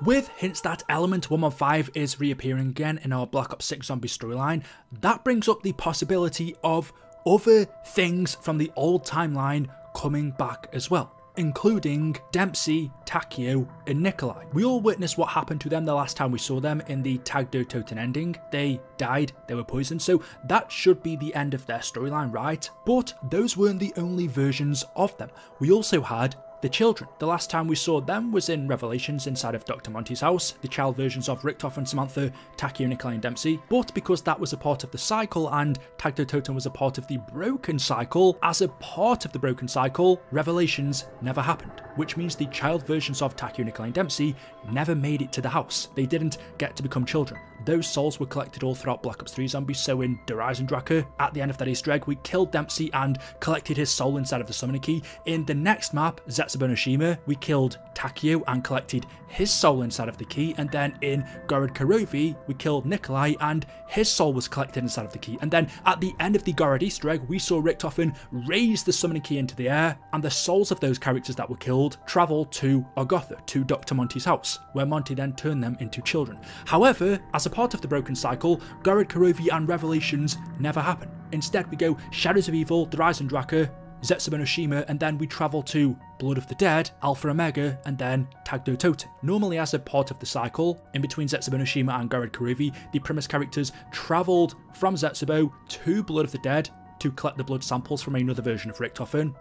with hints that Element 115 is reappearing again in our Black Ops 6 Zombie storyline, that brings up the possibility of other things from the old timeline coming back as well, including DEMPSEY, TAKEO, and NIKOLAI. We all witnessed what happened to them the last time we saw them in the TAKEO ending. They died, they were poisoned, so that should be the end of their storyline, right? But those weren't the only versions of them. We also had the children. The last time we saw them was in Revelations inside of Dr. Monty's house, the child versions of Richtofen, Samantha, TAKEO, NIKOLAI and DEMPSEY, but because that was a part of the cycle and TAKEO was a part of the broken cycle, as a part of the broken cycle, Revelations never happened, which means the child versions of TAKEO, NIKOLAI and DEMPSEY never made it to the house. They didn't get to become children. Those souls were collected all throughout Black Ops 3 Zombies, so in Der Eisendrache, at the end of that Easter egg, we killed DEMPSEY and collected his soul inside of the summoning key. In the next map, Zetsubo no Shima, we killed TAKEO and collected his soul inside of the key, and then in Gorod Karovi, we killed NIKOLAI and his soul was collected inside of the key. And then at the end of the Gorod Easter egg, we saw Richtofen raise the summoning key into the air, and the souls of those characters that were killed travelled to Ogotha, to Dr. Monty's house, where Monty then turned them into children. However, as a part of the broken cycle, Gorod Karovi and Revelations never happen. Instead, we go Shadows of Evil, Der Eisendrache, Zetsubo no Shima, and then we travel to Blood of the Dead, Alpha Omega, and then TAKEO. Normally as a part of the cycle, in between Zetsubo no Shima and Gorod Karovi, the premise characters travelled from Zetsubo to Blood of the Dead to collect the blood samples from another version of Richtofen.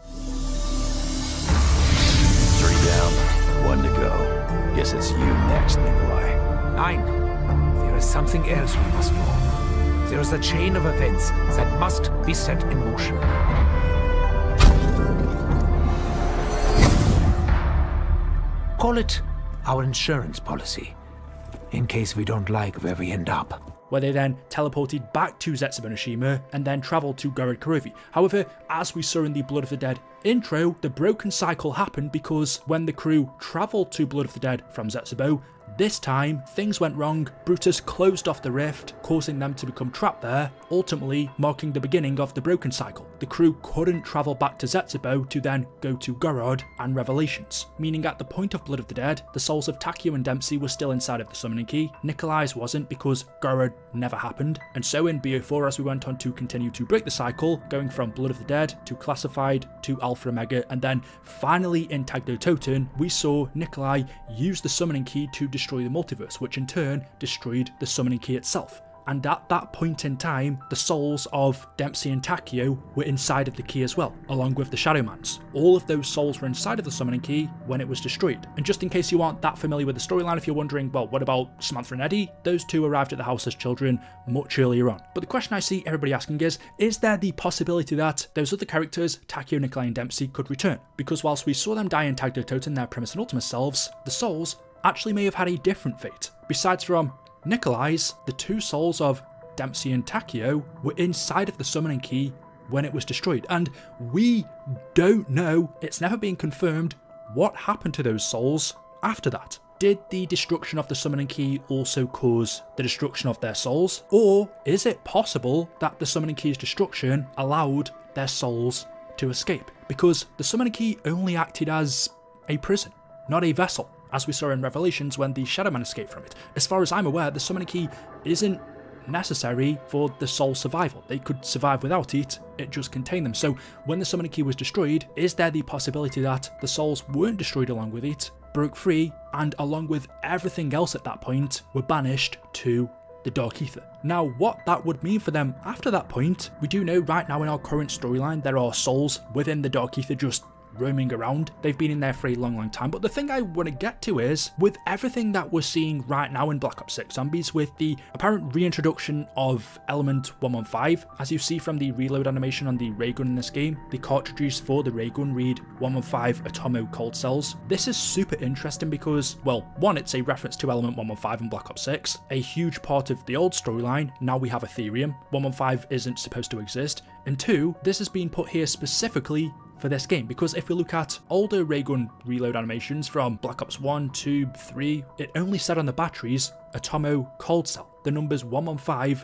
3 down, 1 to go. Guess it's you next, Nikolai. Nein, there is something else we must know. There is a chain of events that must be set in motion. Call it our insurance policy, in case we don't like where we end up. Where they then teleported back to Zetsubo no Shima and then travelled to Gorod Karovi. However, as we saw in the Blood of the Dead intro, the broken cycle happened because when the crew travelled to Blood of the Dead from Zetsubo, this time things went wrong. Brutus closed off the rift, causing them to become trapped there, ultimately marking the beginning of the broken cycle. The crew couldn't travel back to Zetsubo to then go to Gorod and Revelations, meaning at the point of Blood of the Dead, the souls of TAKEO and DEMPSEY were still inside of the summoning key. NIKOLAI's wasn't because Gorod never happened, and so in BO4 as we went on to continue to break the cycle, going from Blood of the Dead to Classified to Alpha Omega, and then finally in TAKEO, we saw NIKOLAI use the summoning key to destroy the multiverse, which in turn destroyed the summoning key itself. And at that point in time, the souls of DEMPSEY and TAKEO were inside of the key as well, along with the Shadowmans. All of those souls were inside of the summoning key when it was destroyed. And just in case you aren't that familiar with the storyline, if you're wondering, well, what about Samantha and Eddie? Those two arrived at the house as children much earlier on. But the question I see everybody asking is there the possibility that those other characters, TAKEO, NIKOLAI and DEMPSEY, could return? Because whilst we saw them die in TAKEO, their Primus and Ultimus selves, the souls actually may have had a different fate. Besides from NIKOLAI's, the two souls of DEMPSEY and TAKEO were inside of the summoning key when it was destroyed, and we don't know, it's never been confirmed, what happened to those souls after that. Did the destruction of the summoning key also cause the destruction of their souls, or is it possible that the summoning key's destruction allowed their souls to escape? Because the summoning key only acted as a prison, not a vessel, as we saw in Revelations when the Shadowman escaped from it. As far as I'm aware, the summoning key isn't necessary for the soul survival. They could survive without it, it just contained them. So when the summoning key was destroyed, is there the possibility that the souls weren't destroyed along with it, broke free, and along with everything else at that point, were banished to the Dark Aether? Now, what that would mean for them after that point, we do know right now in our current storyline, there are souls within the Dark Aether just roaming around. They've been in there for a long time, but the thing I want to get to is, with everything that we're seeing right now in Black Ops 6 Zombies, with the apparent reintroduction of Element 115, as you see from the reload animation on the ray gun in this game, the cartridges for the ray gun read 115 Atomo cold cells. This is super interesting because, well, one, it's a reference to Element 115 in Black Ops 6, a huge part of the old storyline. Now we have Ethereum, 115 isn't supposed to exist, and two, this has been put here specifically for this game, because if we look at older ray gun reload animations from Black Ops 1, 2, 3, it only said on the batteries Atomo cold cell. The numbers 115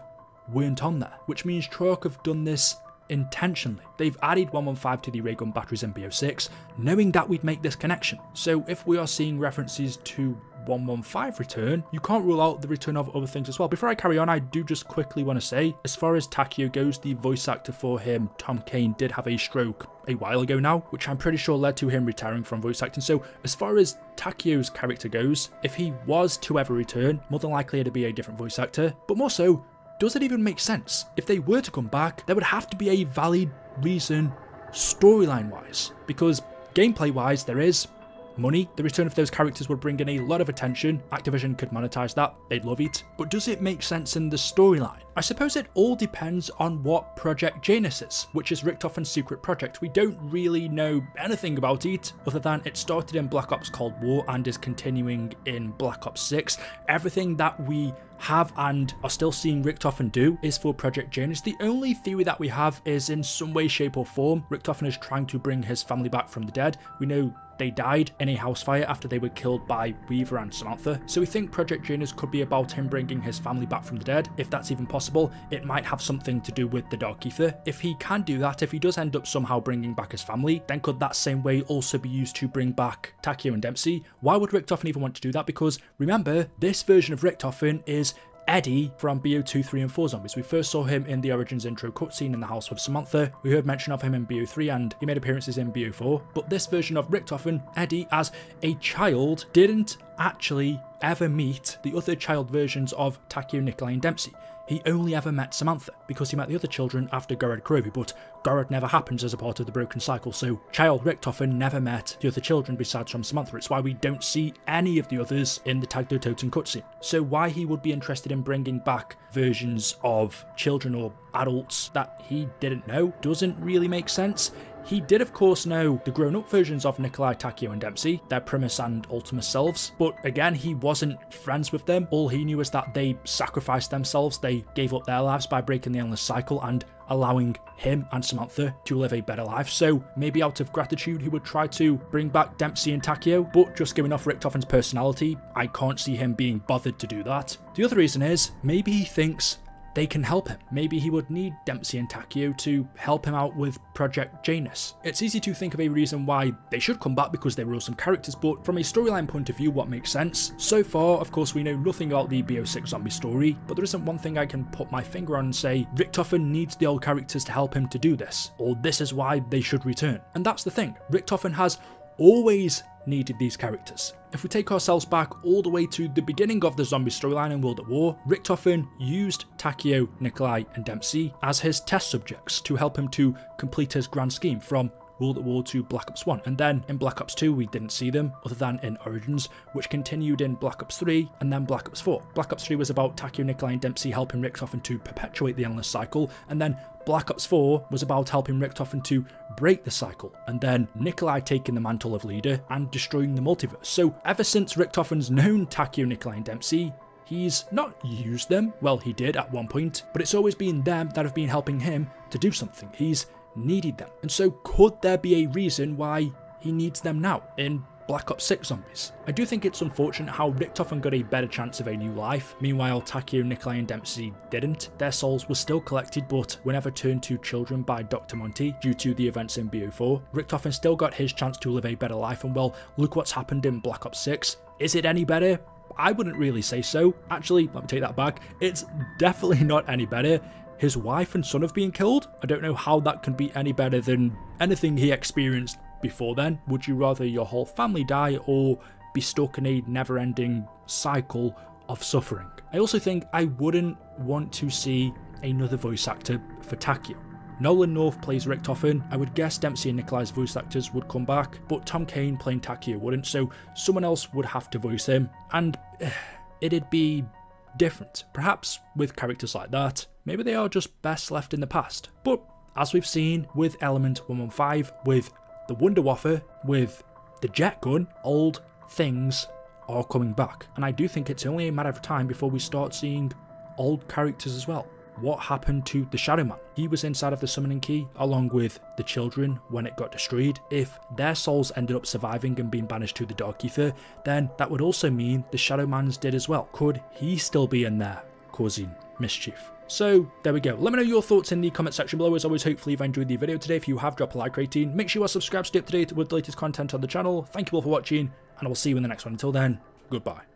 weren't on there, which means Treyarch have done this intentionally. They've added 115 to the ray gun batteries in BO6, knowing that we'd make this connection. So if we are seeing references to 115 return, you can't rule out the return of other things as well. Before I carry on, I do just quickly want to say, as far as Takeo goes, the voice actor for him, Tom Kane, did have a stroke a while ago now, which I'm pretty sure led to him retiring from voice acting. So as far as Takeo's character goes, if he was to ever return, more than likely it'd be a different voice actor. But more so, does it even make sense? If they were to come back, there would have to be a valid reason storyline wise, because gameplay wise there is money. The return of those characters would bring in a lot of attention. Activision could monetize that, they'd love it. But does it make sense in the storyline? I suppose it all depends on what Project Janus is, which is Richtofen's secret project. We don't really know anything about it, other than it started in Black Ops Cold War and is continuing in Black Ops 6. Everything that we have and are still seeing Richtofen do is for Project Janus. The only theory that we have is in some way, shape or form, Richtofen is trying to bring his family back from the dead. We know they died in a house fire after they were killed by Weaver and Samantha. So we think Project Janus could be about him bringing his family back from the dead. If that's even possible, it might have something to do with the Dark Aether. If he can do that, if he does end up somehow bringing back his family, then could that same way also be used to bring back Takeo and Dempsey? Why would Richtofen even want to do that? Because remember, this version of Richtofen is Eddie from BO2, 3 and 4 zombies. We first saw him in the Origins intro cutscene in the house with Samantha. We heard mention of him in BO3 and he made appearances in BO4. But this version of Richtofen, Eddie, as a child, didn't actually ever meet the other child versions of Takeo, Nikolai and Dempsey. He only ever met Samantha, because he met the other children after Gorod Kurovi, but Gorod never happens as a part of the broken cycle, so child Richtofen never met the other children besides from Samantha. It's why we don't see any of the others in the TAKEO Toten cutscene. So why he would be interested in bringing back versions of children or adults that he didn't know doesn't really make sense. He did of course know the grown-up versions of Nikolai, Takeo and Dempsey, their Primus and Ultimus selves, but again he wasn't friends with them. All he knew was that they sacrificed themselves, they gave up their lives by breaking the endless cycle and allowing him and Samantha to live a better life. So maybe out of gratitude he would try to bring back Dempsey and Takeo, but just going off Richtofen's personality, I can't see him being bothered to do that. The other reason is, maybe he thinks they can help him. Maybe he would need Dempsey and Takeo to help him out with Project Janus. It's easy to think of a reason why they should come back because they were awesome characters, but from a storyline point of view, what makes sense? So far, of course, we know nothing about the BO6 zombie story, but there isn't one thing I can put my finger on and say, Richtofen needs the old characters to help him to do this, or this is why they should return. And that's the thing, Richtofen has always needed these characters. If we take ourselves back all the way to the beginning of the zombie storyline in World at War, Richtofen used Takeo, Nikolai and Dempsey as his test subjects to help him to complete his grand scheme from World at War to Black Ops 1, and then in Black Ops 2 we didn't see them other than in Origins, which continued in Black Ops 3 and then Black Ops 4. Black Ops 3 was about Takeo, Nikolai and Dempsey helping Richtofen to perpetuate the endless cycle, and then Black Ops 4 was about helping Richtofen to break the cycle, and then Nikolai taking the mantle of leader and destroying the multiverse. So ever since Richtofen's known Takeo, Nikolai and Dempsey, he's not used them. Well, he did at one point, but it's always been them that have been helping him to do something. He's needed them. And so could there be a reason why he needs them now in Black Ops 6 zombies? I do think it's unfortunate how Richtofen got a better chance of a new life, meanwhile Takeo, Nikolai and Dempsey didn't. Their souls were still collected but were never turned to children by Dr. Monty due to the events in BO4. Richtofen still got his chance to live a better life, and well, look what's happened in Black Ops 6. Is it any better? I wouldn't really say so. Actually, let me take that back. It's definitely not any better. His wife and son have been killed. I don't know how that can be any better than anything he experienced before then. Would you rather your whole family die or be stuck in a never-ending cycle of suffering? I also think I wouldn't want to see another voice actor for Takeo. Nolan North plays Richtofen. I would guess Dempsey and Nikolai's voice actors would come back, but Tom Kane playing Takeo wouldn't, so someone else would have to voice him, and it'd be different. Perhaps with characters like that, maybe they are just best left in the past. But as we've seen with Element 115, with the Wunderwaffe, with the jet gun, old things are coming back. And I do think it's only a matter of time before we start seeing old characters as well. What happened to the Shadow Man? He was inside of the summoning key along with the children when it got destroyed. If their souls ended up surviving and being banished to the Dark Aether, then that would also mean the Shadow Man's did as well. Could he still be in there causing mischief? So there we go. Let me know your thoughts in the comment section below. As always, hopefully you've enjoyed the video today. If you have, drop a like rating. Make sure you are subscribed to stay up to date with the latest content on the channel. Thank you all for watching, and I will see you in the next one. Until then, goodbye.